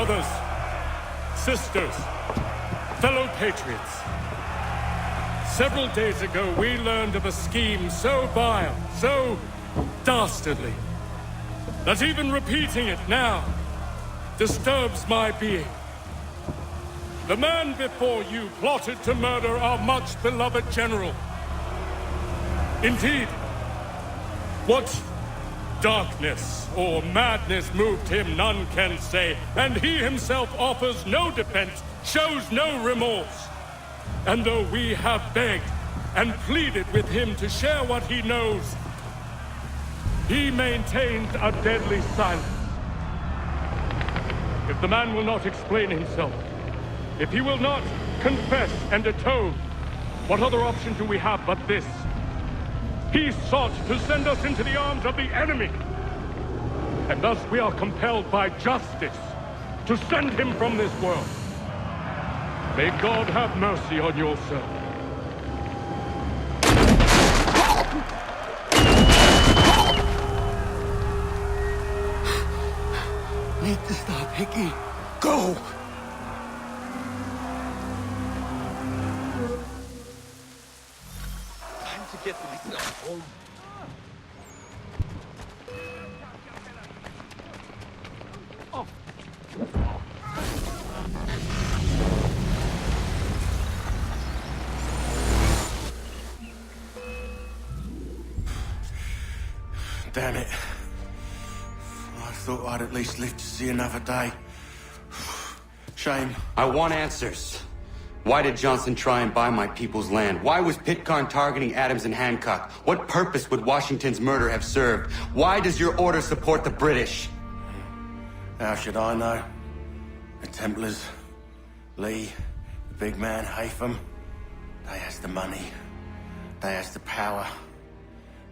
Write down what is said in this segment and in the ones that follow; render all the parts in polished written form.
Brothers, sisters, fellow patriots. Several days ago, we learned of a scheme so vile, so dastardly, that even repeating it now disturbs my being. The man before you plotted to murder our much-beloved general. Indeed, what darkness or madness moved him, none can say, and he himself offers no defense, shows no remorse. And though we have begged and pleaded with him to share what he knows, he maintains a deadly silence. If the man will not explain himself, if he will not confess and atone, what other option do we have but this? He sought to send us into the arms of the enemy. And thus we are compelled by justice to send him from this world. May God have mercy on your soul. Need to stop, Hickey. Go! Time to get myself home. Oh. Damn it. I thought I'd at least live to see another day. Shame. I want answers. Why did Johnson try and buy my people's land? Why was Pitcairn targeting Adams and Hancock? What purpose would Washington's murder have served? Why does your order support the British? How should I know? The Templars, Lee, the big man, Haytham, they has the money. They has the power.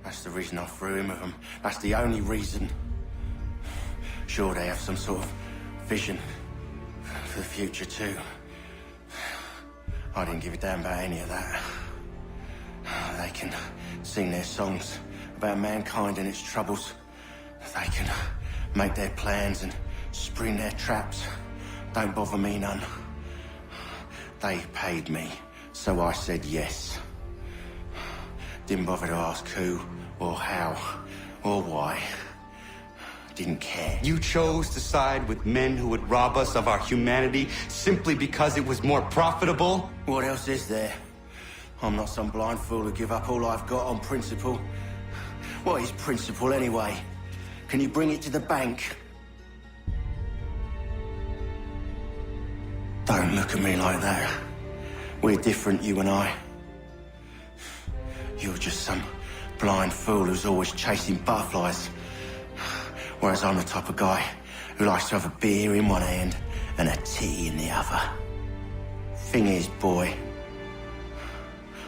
That's the reason I threw him with them. That's the only reason. Sure, they have some sort of vision for the future, too. I didn't give a damn about any of that. They can sing their songs about mankind and its troubles. They can make their plans and spring their traps. Don't bother me none. They paid me, so I said yes. Didn't bother to ask who, or how, or why. Didn't care. You chose to side with men who would rob us of our humanity simply because it was more profitable? What else is there? I'm not some blind fool to give up all I've got on principle. What is principle anyway? Can you bring it to the bank? Don't look at me like that. We're different, you and I. You're just some blind fool who's always chasing butterflies. Whereas I'm the type of guy who likes to have a beer in one hand and a tea in the other. Thing is, boy,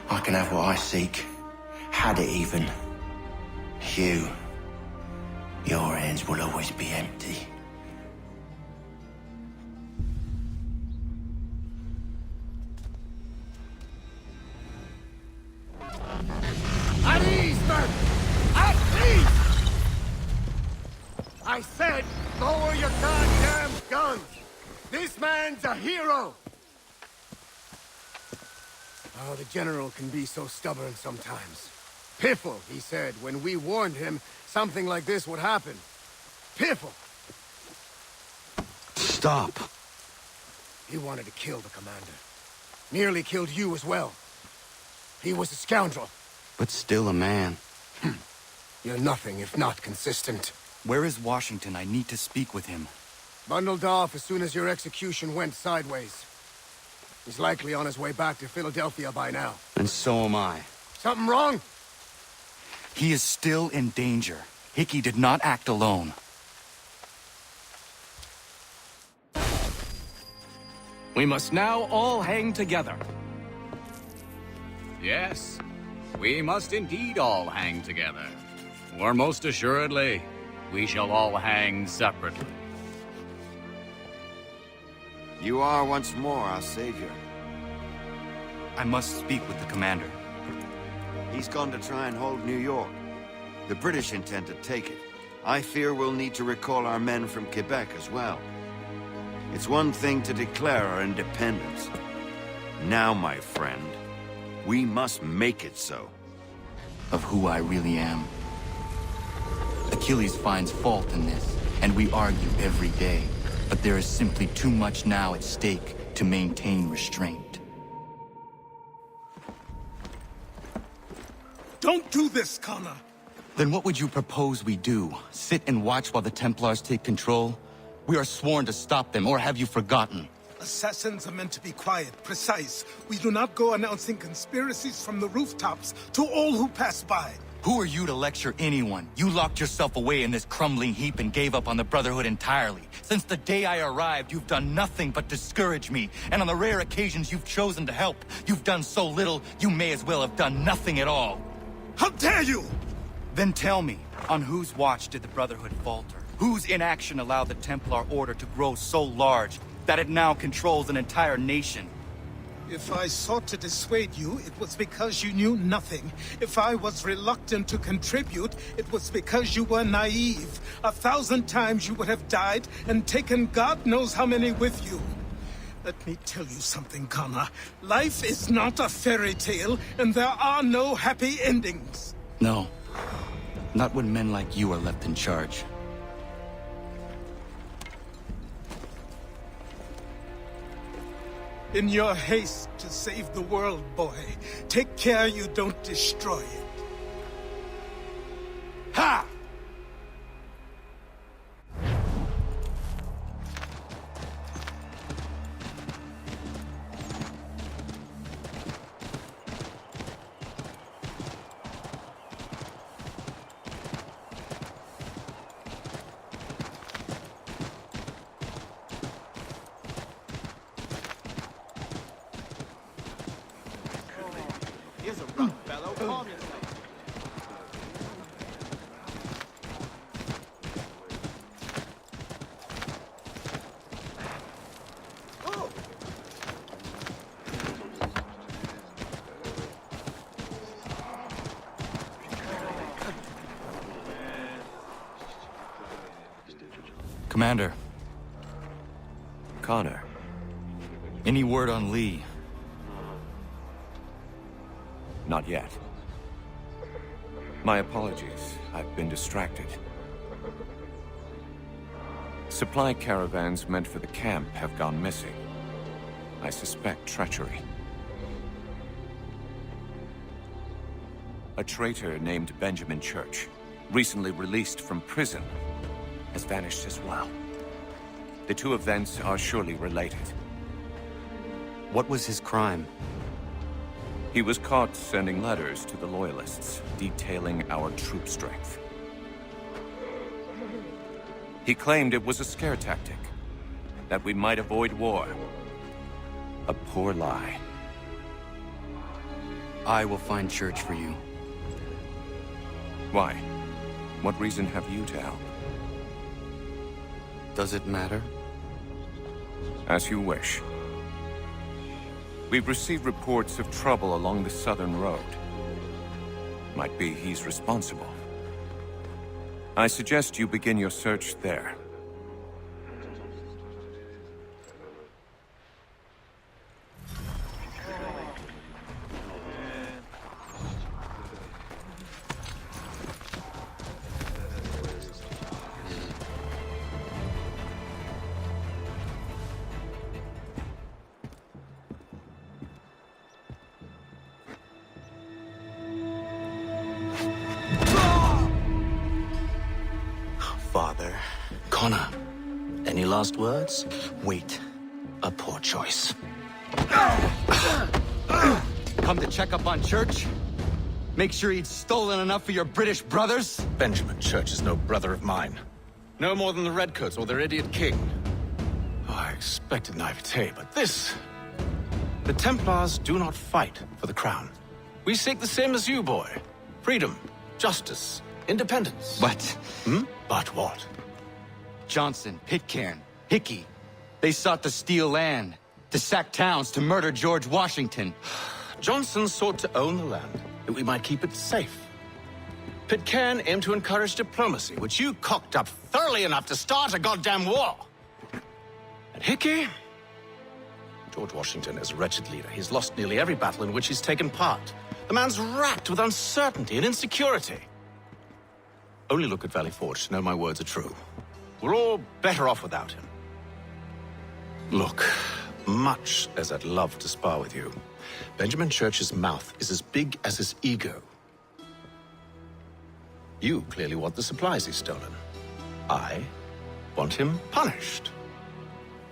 I can have what I seek. Had it even. Your hands will always be empty. At ease, men! At ease! I said, lower your goddamn guns! This man's a hero! Oh, the General can be so stubborn sometimes. Piffle, he said, when we warned him something like this would happen. Piffle! Stop. He wanted to kill the commander. Nearly killed you as well. He was a scoundrel. But still a man. You're nothing if not consistent. Where is Washington? I need to speak with him. Bundled off as soon as your execution went sideways. He's likely on his way back to Philadelphia by now. And so am I. Something wrong? He is still in danger. Hickey did not act alone. We must now all hang together. Yes, we must indeed all hang together. Or most assuredly, we shall all hang separately. You are once more our savior. I must speak with the commander. He's gone to try and hold New York. The British intend to take it. I fear we'll need to recall our men from Quebec as well. It's one thing to declare our independence. Now, my friend, we must make it so. Of who I really am. Achilles finds fault in this, and we argue every day. But there is simply too much now at stake to maintain restraint. Don't do this, Connor! Then what would you propose we do? Sit and watch while the Templars take control? We are sworn to stop them, or have you forgotten? Assassins are meant to be quiet, precise. We do not go announcing conspiracies from the rooftops to all who pass by. Who are you to lecture anyone? You locked yourself away in this crumbling heap and gave up on the Brotherhood entirely. Since the day I arrived, you've done nothing but discourage me. And on the rare occasions you've chosen to help, you've done so little, you may as well have done nothing at all. How dare you! Then tell me, on whose watch did the Brotherhood falter? Whose inaction allowed the Templar Order to grow so large that it now controls an entire nation? If I sought to dissuade you, it was because you knew nothing. If I was reluctant to contribute, it was because you were naive. 1,000 times you would have died and taken God knows how many with you. Let me tell you something, Connor. Life is not a fairy tale, and there are no happy endings. No. Not when men like you are left in charge. In your haste to save the world, boy, take care you don't destroy it. Ha! Here's a rough fellow. Calm yourself. Commander, Connor. any word on Lee? Not yet. My apologies. I've been distracted. Supply caravans meant for the camp have gone missing. I suspect treachery. A traitor named Benjamin Church, recently released from prison, has vanished as well. The two events are surely related. What was his crime? He was caught sending letters to the Loyalists, detailing our troop strength. He claimed it was a scare tactic, that we might avoid war. A poor lie. I will find Church for you. Why? What reason have you to help? Does it matter? As you wish. We've received reports of trouble along the southern road. Might be he's responsible. I suggest you begin your search there. Father. Connor, any last words? Wait. A poor choice. Come to check up on Church? Make sure he'd stolen enough for your British brothers? Benjamin Church is no brother of mine. No more than the Redcoats or their idiot king. Oh, I expected naivete, but this... The Templars do not fight for the crown. We seek the same as you, boy. Freedom, justice, independence. But... But what? Johnson, Pitcairn, Hickey, they sought to steal land, to sack towns, to murder George Washington. Johnson sought to own the land, that we might keep it safe. Pitcairn aimed to encourage diplomacy, which you cocked up thoroughly enough to start a goddamn war. And Hickey? George Washington is a wretched leader. He's lost nearly every battle in which he's taken part. The man's racked with uncertainty and insecurity. Only look at Valley Forge to know my words are true. We're all better off without him. Look, much as I'd love to spar with you, Benjamin Church's mouth is as big as his ego. You clearly want the supplies he's stolen. I want him punished.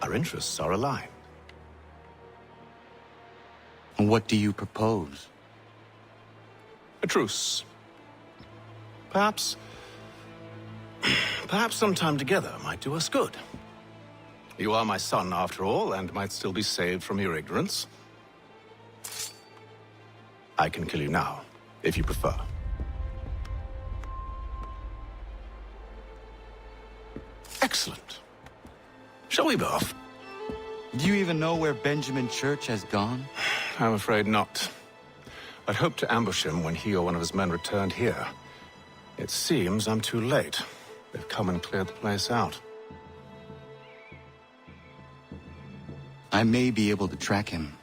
Our interests are aligned. What do you propose? A truce. Perhaps some time together might do us good. You are my son, after all, and might still be saved from your ignorance. I can kill you now, if you prefer. Excellent. Shall we be off? Do you even know where Benjamin Church has gone? I'm afraid not. I'd hoped to ambush him when he or one of his men returned here. It seems I'm too late. They've come and cleared the place out. I may be able to track him.